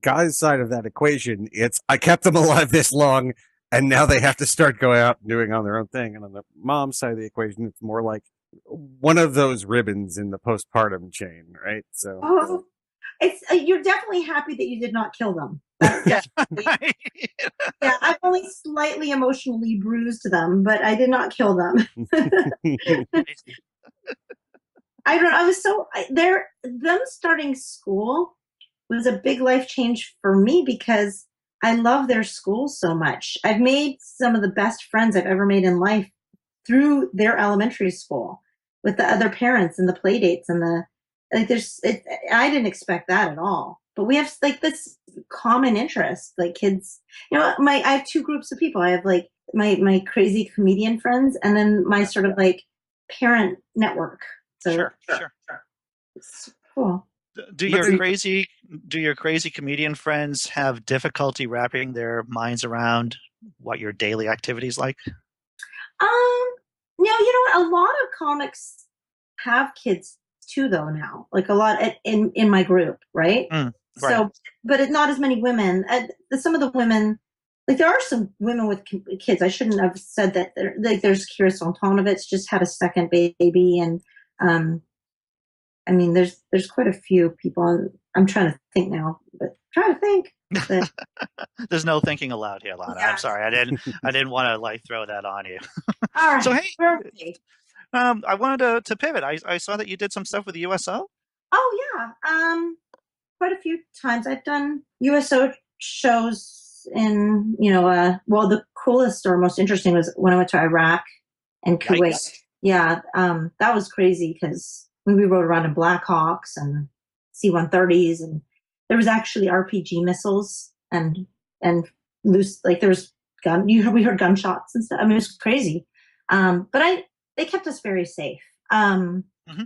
guy's side of that equation, it's I kept them alive this long, and now they have to start going out and doing on their own thing. And on the mom's side of the equation, it's more like one of those ribbons in the postpartum chain, right? So, Oh, it's you're definitely happy that you did not kill them. Yeah. Yeah, I've only slightly emotionally bruised them, but I did not kill them. I was so them starting school was a big life change for me because I love their school so much. I've made some of the best friends I've ever made in life through their elementary school with the other parents and the play dates and I didn't expect that at all. But we have like this common interest, like kids. I have two groups of people. I have like my crazy comedian friends, and then my sort of like parent network. So Sure. it's cool. Do your crazy comedian friends have difficulty wrapping their minds around what your daily activities like? No, you know what? A lot of comics have kids too, though. Now, like a lot in my group, right? Right. So, but not as many women. Some of the women, like there are some women with kids. I shouldn't have said that. There's Kira Soltanovich just had a second baby, and I mean, there's quite a few people. I'm trying to think now, but trying to think. But, There's no thinking aloud here, Lana. Yeah. I'm sorry. I didn't want to like throw that on you. all right. So hey, where are we? I wanted to pivot. I saw that you did some stuff with the USO. Oh yeah. Quite a few times I've done USO shows in, well, the coolest or most interesting was when I went to Iraq and Kuwait. Yikes. Yeah. That was crazy because we rode around in Blackhawks and C-130s, and there was actually RPG missiles and loose, like there was we heard gunshots and stuff. I mean, it was crazy. But they kept us very safe. Mm-hmm.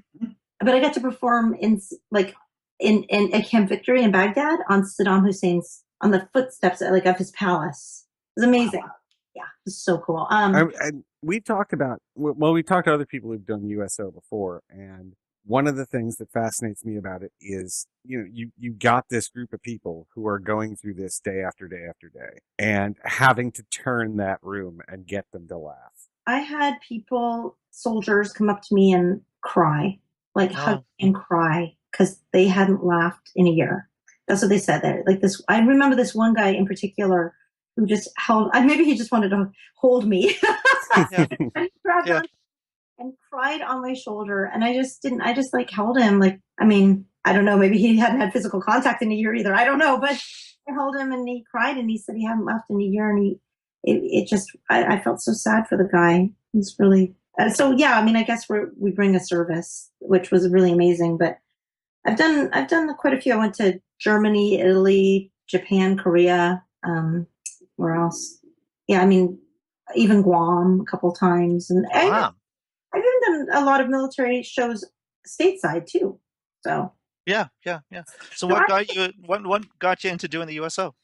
But I got to perform in at Camp Victory in Baghdad on Saddam Hussein's, on the footsteps of his palace. It was amazing. Yeah, it was so cool. we've talked to other people who've done USO before, and one of the things that fascinates me about it is, you got this group of people who are going through this day after day after day and having to turn that room and get them to laugh. I had soldiers come up to me and cry, hug and cry because they hadn't laughed in a year. That's what they said there. Like this, I remember this one guy in particular who just maybe he just wanted to hold me. Yeah. And grabbed on and cried on my shoulder. And I just held him. I don't know, maybe he hadn't had physical contact in a year either. I don't know, but I held him and he cried and he said he hadn't laughed in a year. And I felt so sad for the guy. He's really, so yeah, I guess we bring a service, which was really amazing, but I've done quite a few. I went to Germany, Italy, Japan, Korea, where else? Yeah, even Guam a couple times. And Wow. I've even done a lot of military shows stateside too. So Yeah. So what got you into doing the USO?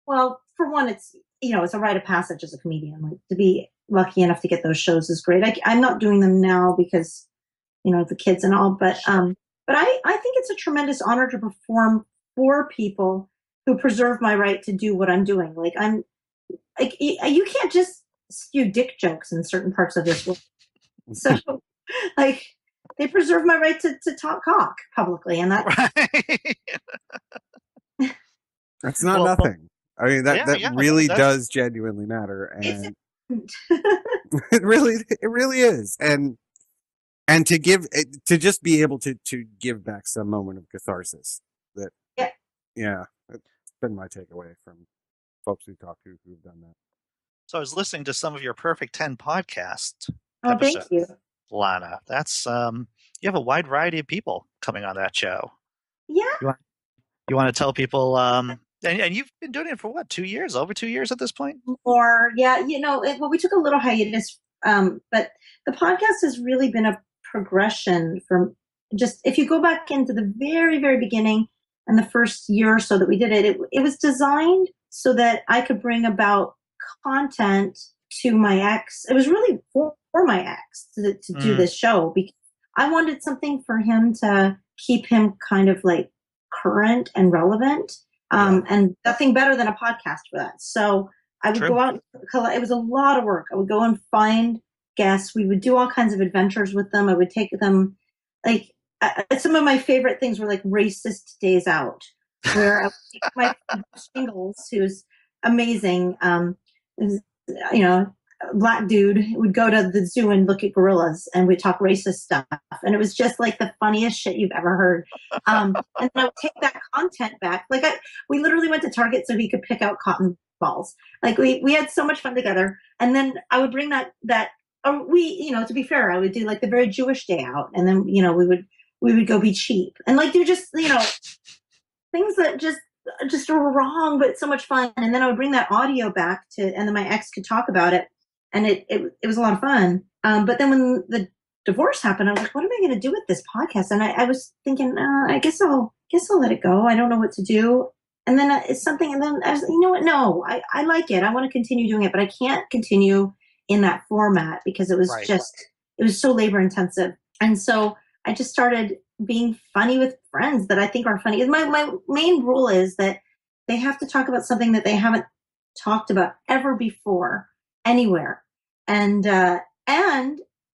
well, for one, it's a rite of passage as a comedian. Like to be lucky enough to get those shows is great. I'm not doing them now because the kids and all, but I think it's a tremendous honor to perform for people who preserve my right to do what I'm doing. You can't just spew dick jokes in certain parts of this world. So, they preserve my right to talk cock publicly, and that that's not nothing. That really does genuinely matter, and it really is, and to just be able to give back some moment of catharsis. It's been my takeaway from folks we talked to who've done that. So I was listening to some of your Perfect 10 podcast Oh, episodes, thank you, Lana. That's you have a wide variety of people coming on that show. Yeah. You want to tell people, and you've been doing it for what, 2 years? Over 2 years at this point? Or yeah, we took a little hiatus, but the podcast has really been a progression from just, if you go back into the very, very beginning and the first year or so that we did it, it was designed so that I could bring about content to my ex. It was really for my ex to do this show, because I wanted something for him to keep him kind of like current and relevant. And nothing better than a podcast for that. So I would go out, it was a lot of work. I would go and find guests. We would do all kinds of adventures with them. I would take them, like, some of my favorite things were like racist days out, where I would take my friend Shingles, who's amazing, black dude, would go to the zoo and look at gorillas, and we'd talk racist stuff. And it was just like the funniest shit you've ever heard. And then I would take that content back. Like we literally went to Target so he could pick out cotton balls. Like we had so much fun together. And then I would bring that, to be fair, I would do like the very Jewish day out. And then, we would go be cheap and like do just, things that just were wrong, but so much fun. And then I would bring that audio back and then my ex could talk about it. And it was a lot of fun. But then when the divorce happened, I was like, what am I going to do with this podcast? And I was thinking, I guess I'll let it go. I don't know what to do. And then it's something, and then I was, you know what? No, I like it. I want to continue doing it, but I can't continue in that format because it was it was so labor intensive. And so I just started being funny with friends that I think are funny. My main rule is that they have to talk about something that they haven't talked about ever before anywhere. And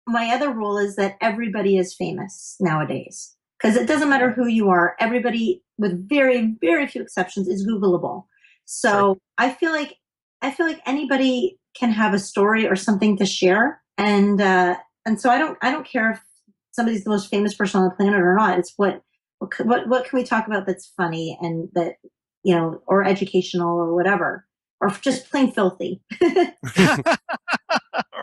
my other rule is that everybody is famous nowadays, because it doesn't matter who you are. Everybody, with very, very few exceptions, is Googleable. So I feel like anybody can have a story or something to share. And so I don't care if somebody's the most famous person on the planet or not. It's what can we talk about that's funny and that, or educational or whatever, or just plain filthy.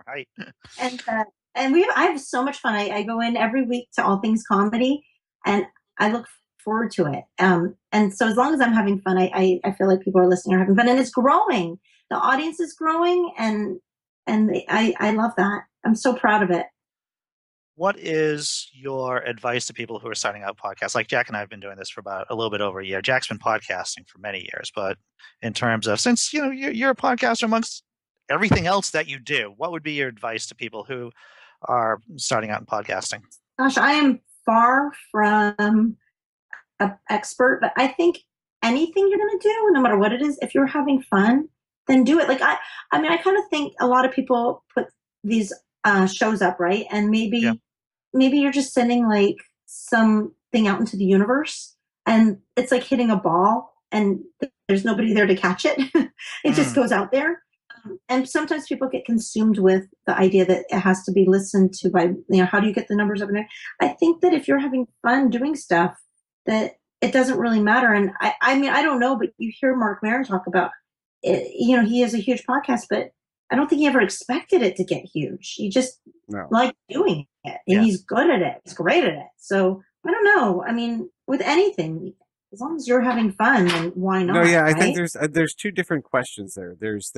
Right. And I have so much fun. I go in every week to All Things Comedy, and I look forward to it. And so as long as I'm having fun, I feel like people are listening or having fun, and it's growing. The audience is growing, and I love that. I'm so proud of it. What is your advice to people who are starting out podcasts? Like Jack and I have been doing this for about a little bit over a year. Jack's been podcasting for many years, but in terms of, since you're a podcaster amongst everything else that you do, what would be your advice to people who are starting out in podcasting? Gosh, I am far from an expert, but I think anything you're going to do, no matter what it is, if you're having fun, then do it. Like I kind of think a lot of people put these shows up, right? And maybe you're just sending like something out into the universe, and it's like hitting a ball, and there's nobody there to catch it. It just goes out there. And sometimes people get consumed with the idea that it has to be listened to by, how do you get the numbers up in there? I think that if you're having fun doing stuff, that it doesn't really matter. And I don't know, but you hear Mark Maron talk about it, he has a huge podcast, but I don't think he ever expected it to get huge. He just liked doing it, and he's good at it. He's great at it. So I don't know. I mean, with anything, as long as you're having fun, then why not? No, yeah, I right? think there's two different questions there. There's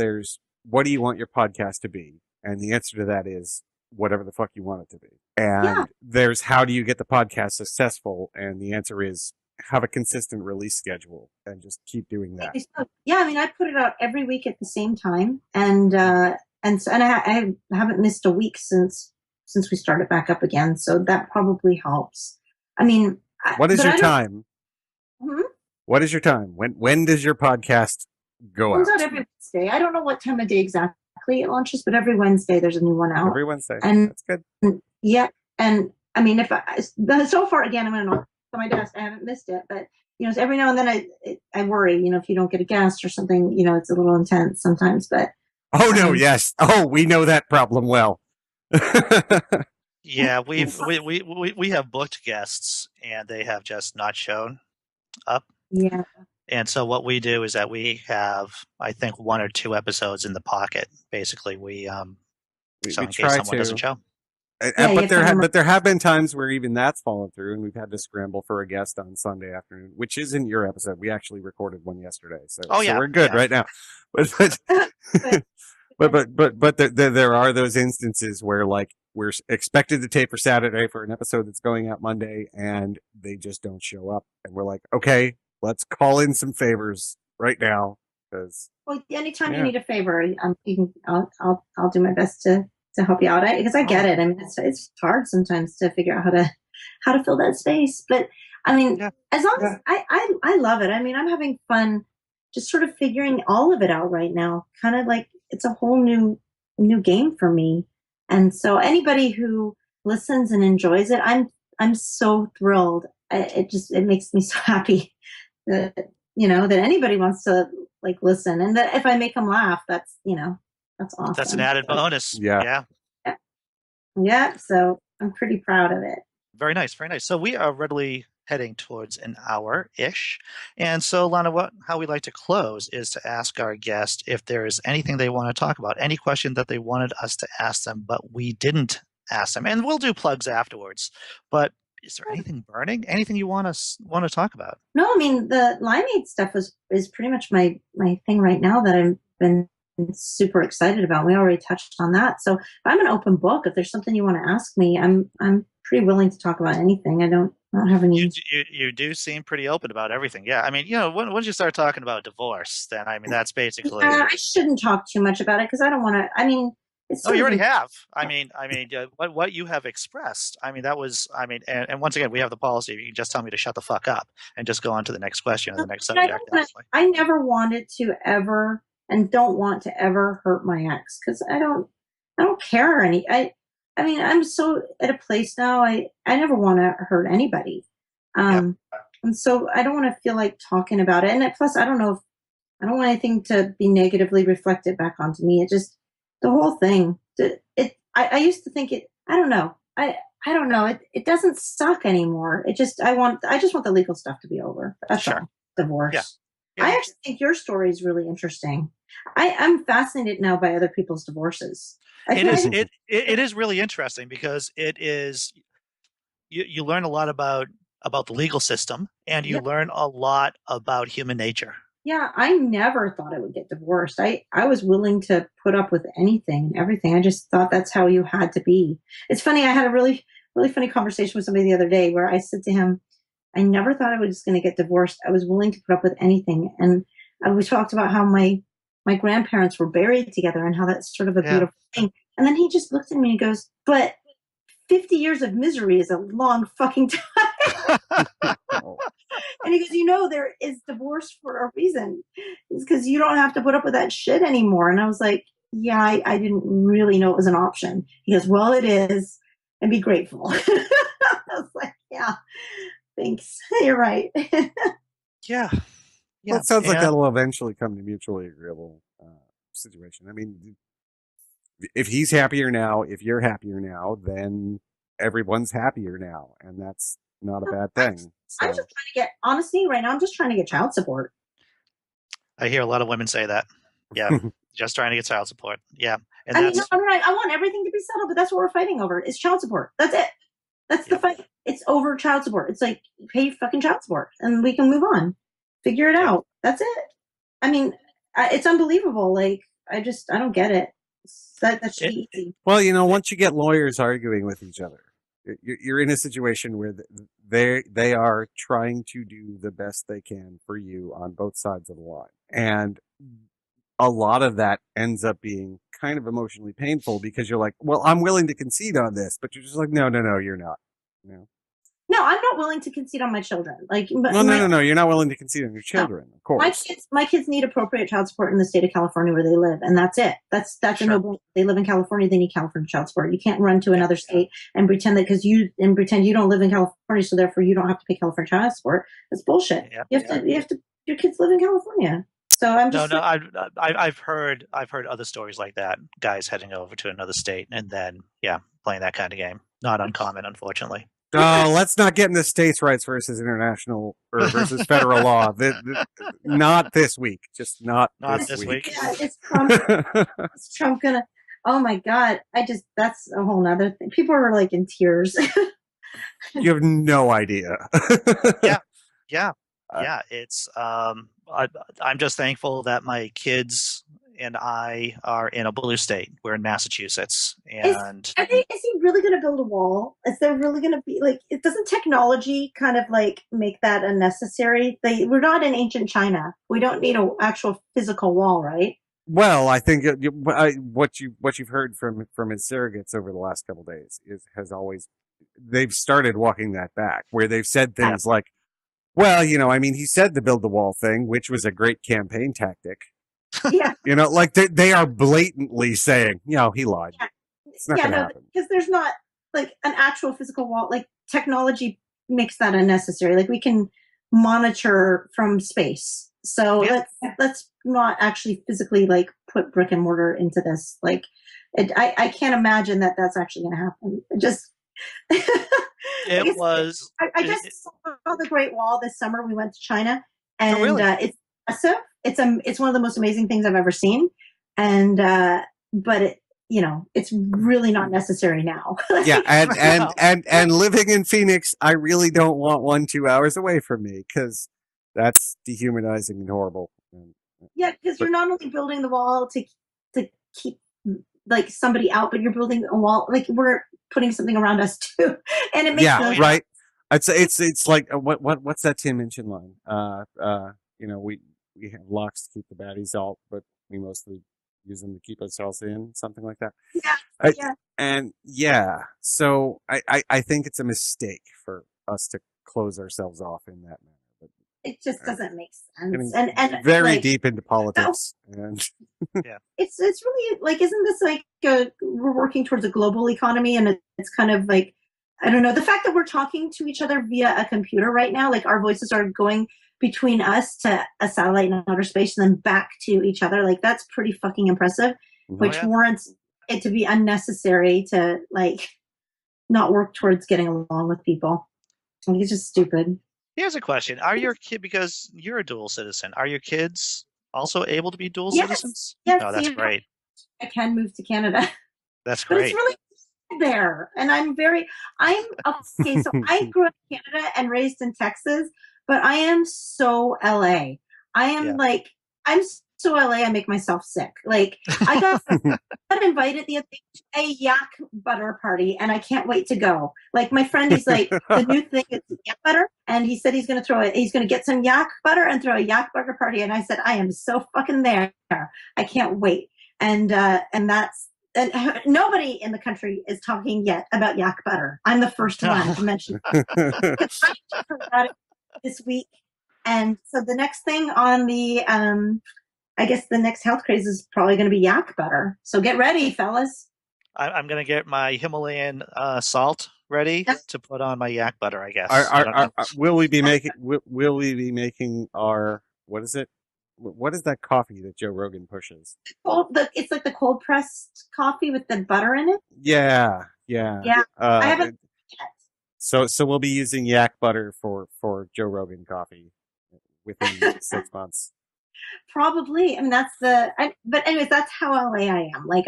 what do you want your podcast to be? And the answer to that is whatever the fuck you want it to be. And there's how do you get the podcast successful? And the answer is have a consistent release schedule and just keep doing that. Yeah, I put it out every week at the same time, and I haven't missed a week since we started back up again. So that probably helps. What is your time? Hmm? What is your time? When does your podcast go out? It comes out every Wednesday. I don't know what time of day exactly it launches, but every Wednesday there's a new one out. Every Wednesday. And that's good. Yeah, and so far, again, I'm going to knock on my desk. I haven't missed it, but so every now and then I worry. If you don't get a guest or something, it's a little intense sometimes. But yes. Oh, we know that problem well. Yeah, we have booked guests, and they have just not shown up. Yeah. And so what we do is that we have, I think, 1 or 2 episodes in the pocket. Basically, we in case someone doesn't show. But there have been times where even that's fallen through, and we've had to scramble for a guest on Sunday afternoon, which isn't your episode. We actually recorded one yesterday, so we're good right now. But there are those instances where like we're expected to tape for Saturday for an episode that's going out Monday, and they just don't show up, and we're like, okay, let's call in some favors right now because Well, anytime you Yeah. need a favor, I'll do my best to help you out. Because I get it. I mean, it's hard sometimes to figure out how to fill that space. But I mean, Yeah. as long as I love it. I mean, I'm having fun just sort of figuring all of it out right now. Kind of like it's a whole new game for me. And so anybody who listens and enjoys it, I'm so thrilled. It makes me so happy that that anybody wants to like listen, and that if I make them laugh, that's that's awesome. That's an added bonus. Yeah. Yeah, so I'm pretty proud of it. Very nice, very nice. So we are readily heading towards an hour-ish. And so, Lana, how we like to close is to ask our guest if there is anything they want to talk about, any question that they wanted us to ask them, but we didn't ask them. And we'll do plugs afterwards. But is there anything burning? Anything you want to talk about? No, I mean, the Limeade stuff is pretty much my thing right now that I've been super excited about. We already touched on that. So I'm an open book. If there's something you want to ask me, I'm pretty willing to talk about anything. I don't have any. You do seem pretty open about everything. Yeah, I mean, once you start talking about divorce, then I mean that's basically. I shouldn't talk too much about it because I don't want to. I mean, it's. Oh, you already have. I mean, what you have expressed. I mean, that was. I mean, and once again, we have the policy. You can just tell me to shut the fuck up and just go on to the next question or the next subject. I never wanted to ever, and don't want to ever hurt my ex because I don't care any. I mean, I'm so at a place now. I never want to hurt anybody, and so I don't want to feel like talking about it. And plus, I don't know if I don't want anything to be negatively reflected back onto me. It just the whole thing. I used to think it. I don't know. I don't know. It doesn't suck anymore. It just I just want the legal stuff to be over. That's all. Divorce. Yeah. I actually think your story is really interesting. I'm fascinated now by other people's divorces. It is really interesting because it is you learn a lot about the legal system and you learn a lot about human nature. Yeah, I never thought I would get divorced. I was willing to put up with anything and everything. I just thought that's how you had to be. It's funny. I had a really, really funny conversation with somebody the other day where I said to him, I never thought I was going to get divorced. I was willing to put up with anything. And we talked about how my grandparents were buried together and how that's sort of a beautiful thing. And then he just looked at me and goes, but 50 years of misery is a long fucking time. And he goes, there is divorce for a reason. It's because you don't have to put up with that shit anymore. And I was like, yeah, I didn't really know it was an option. He goes, well, it is. And be grateful. I was like, yeah, thanks. You're right. Yeah. Well, it sounds like that'll eventually come to mutually agreeable situation. I mean, if he's happier now, if you're happier now, then everyone's happier now, and that's not a bad thing. So. I'm just trying to honestly, right now, I'm just trying to get child support. I hear a lot of women say that. Yeah, just trying to get child support. Yeah, and I want everything to be settled, but that's what we're fighting over. It's child support. That's it. That's the fight. It's over child support. It's like pay fucking child support, and we can move on. Figure it out. That's it. I mean, it's unbelievable. Like I don't get it. That should be easy. Well, once you get lawyers arguing with each other, you're in a situation where they are trying to do the best they can for you on both sides of the line. And a lot of that ends up being kind of emotionally painful because you're like, well, I'm willing to concede on this, but you're just like, no, you're not. No, I'm not willing to concede on my children. Like, no, you're not willing to concede on your children. No. Of course, my kids need appropriate child support in the state of California where they live, and that's it. That's a no-brainer. They live in California, they need California child support. You can't run to another state and pretend that pretend you don't live in California, so therefore you don't have to pay California child support. That's bullshit. You have to. Your kids live in California. So I'm just I've heard other stories like that. Guys heading over to another state and then playing that kind of game. Not uncommon, unfortunately. Oh, let's not get into states' rights versus international or versus federal law. Not this week. Just not this week. Yeah, it's Trump. Is Trump gonna? Oh my God! That's a whole nother thing. People are like in tears. You have no idea. Yeah. It's I'm just thankful that my kids and I are in a blue state. We're in Massachusetts, and Is he really going to build a wall? Is there really going to be like? It doesn't technology kind of like make that unnecessary? We're not in ancient China. We don't need an actual physical wall, right? Well, I think what you've heard from his surrogates over the last couple of days has always they've started walking that back, where they've said things like, "Well, I mean, he said the build the wall thing, which was a great campaign tactic." Yeah. Like they are blatantly saying, he lied. Yeah. It's not going to happen. Because there's not like an actual physical wall. Like technology makes that unnecessary. Like we can monitor from space. So let's not actually physically like put brick and mortar into this. Like I can't imagine that that's actually going to happen. it was. I just saw the Great Wall this summer. We went to China, and really? It's impressive. It's one of the most amazing things I've ever seen, and but it's really not necessary now. Yeah, and living in Phoenix, I really don't want 1-2 hours away from me because that's dehumanizing and horrible. Yeah, because you're not only building the wall to keep like somebody out, but you're building a wall like we're putting something around us too, and it makes right. It's like what's that Tim Minchin line? We have locks to keep the baddies out, but we mostly use them to keep ourselves in, something like that. So I think it's a mistake for us to close ourselves off in that manner. But it just doesn't make sense. And very deep into politics. And it's really like, isn't this like we're working towards a global economy, and it's kind of like, I don't know, the fact that we're talking to each other via a computer right now, like our voices are going between us to a satellite in outer space and then back to each other. Like that's pretty fucking impressive, which warrants it to be unnecessary to like not work towards getting along with people. Like, it's just stupid. Here's a question. Are your kid, because you're a dual citizen, are your kids also able to be dual citizens? Yes. Oh, that's great. I can move to Canada. That's great. But it's really there. And okay. So I grew up in Canada and raised in Texas, but I am so LA. I'm so LA, I make myself sick. Like I got invited the other day to a yak butter party, and I can't wait to go. Like my friend, he's like, the new thing is yak butter, and he said he's going to get some yak butter and throw a yak butter party. And I said, I am so fucking there. I can't wait. And nobody in the country is talking yet about yak butter. I'm the first one to mention it. I heard about it this week. And so the next thing on the, I guess the next health craze is probably going to be yak butter. So get ready, fellas. I'm going to get my Himalayan salt ready to put on my yak butter, I guess. Will we be making our, what is it? What is that coffee that Joe Rogan pushes? It's like the cold pressed coffee with the butter in it. Yeah. I haven't. So we'll be using yak butter for Joe Rogan coffee within 6 months. Probably. I mean, but anyways, that's how LA I am. Like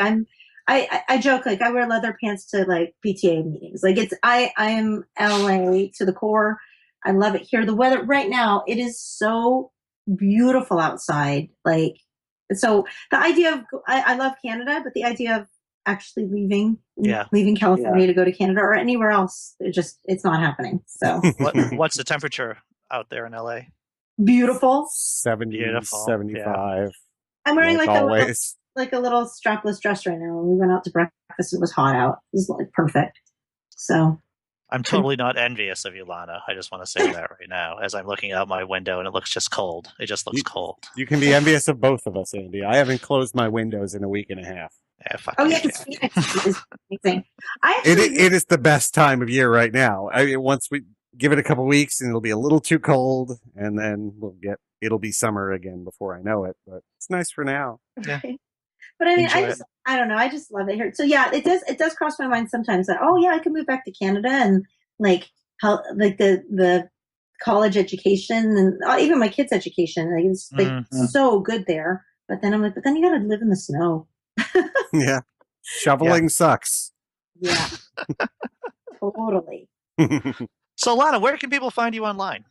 I joke, like I wear leather pants to like PTA meetings. Like I am LA to the core. I love it here. The weather right now, it is so beautiful outside. Like, so the idea of, I love Canada, but the idea of actually leaving California to go to Canada or anywhere else, it's not happening. So what's the temperature out there in LA? Beautiful. 70, Beautiful. 75. Yeah. I'm wearing like always. a little strapless dress right now. We went out to breakfast. It was hot out. It was like perfect. So I'm totally not envious of you, Lana. I just want to say that right now as I'm looking out my window and it looks just cold. It just looks cold. You can be envious of both of us, Andy. I haven't closed my windows in a week and a half. Yeah, fuck because Phoenix is amazing. It is the best time of year right now. I mean, once we give it a couple weeks and it'll be a little too cold, and then it'll be summer again before I know it. But it's nice for now. Yeah. But I mean, I don't know. I just love it here. So yeah, it does cross my mind sometimes that, oh yeah, I could move back to Canada and like how like the college education and even my kids' education, like it's like so good there. But then I'm like, but then you got to live in the snow. Yeah, shoveling sucks. Yeah, totally. So Lana, where can people find you online?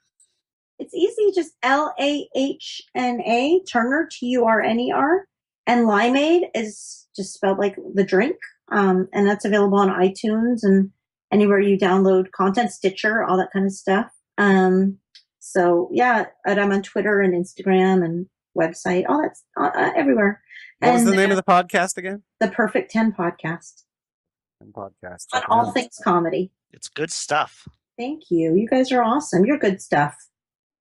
It's easy, just LAHNA Turner, TURNER. And Limeade is just spelled like the drink. And that's available on iTunes and anywhere you download content, Stitcher, all that kind of stuff. So yeah, and I'm on Twitter and Instagram and website, all that's everywhere. What was the name of the podcast again? The Perfect 10 Podcast. Podcast. On all things comedy. It's good stuff. Thank you. You guys are awesome. You're good stuff.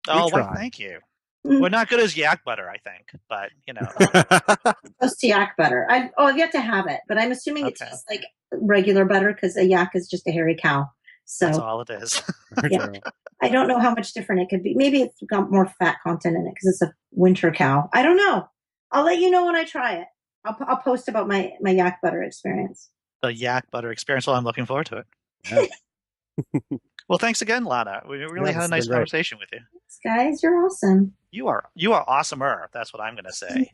Oh, try. well, thank you. We're not good as yak butter, I think, but you know. Close to yak butter. I've yet to have it, but I'm assuming it Okay. tastes like regular butter because a yak is just a hairy cow. That's So all it is. Yeah. I don't know how much different it could be. Maybe it's got more fat content in it because it's a winter cow. I don't know. I'll let you know when I try it. I'll post about my yak butter experience. The yak butter experience. Well, I'm looking forward to it. Yeah. Well, thanks again, Lana. We really had a this nice has been great. conversation with you. Thanks, guys. You're awesome. You are awesomer. That's what I'm going to say.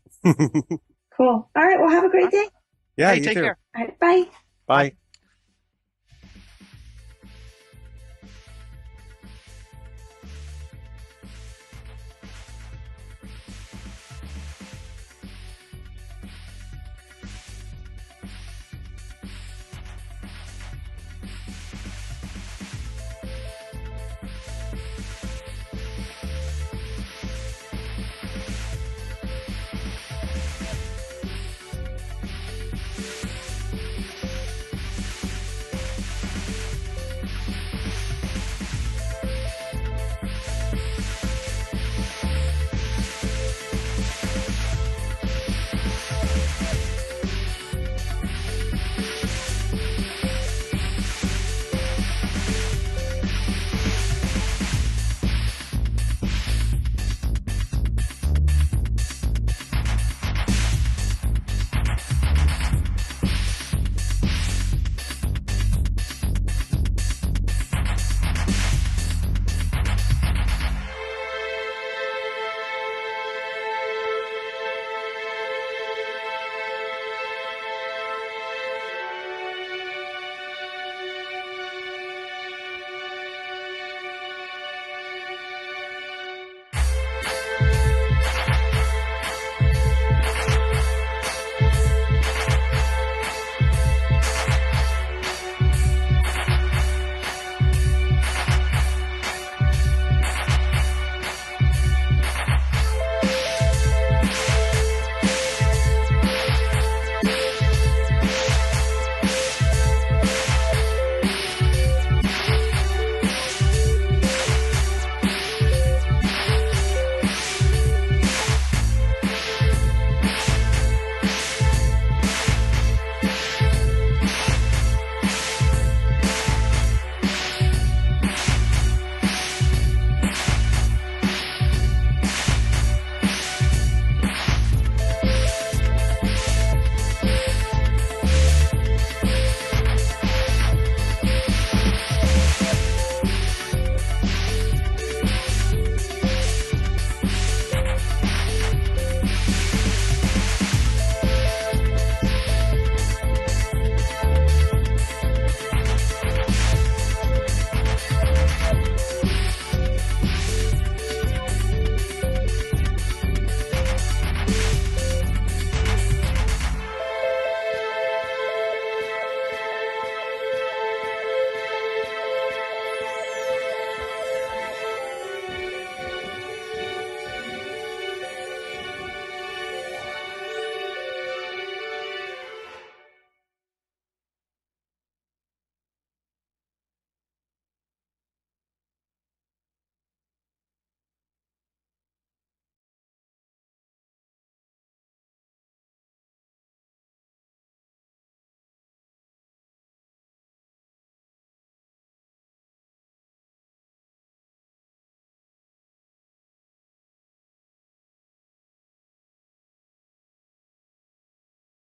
Cool. All right. Well, have a great day. Yeah, Hey, you take too. care. All right. Bye. Bye.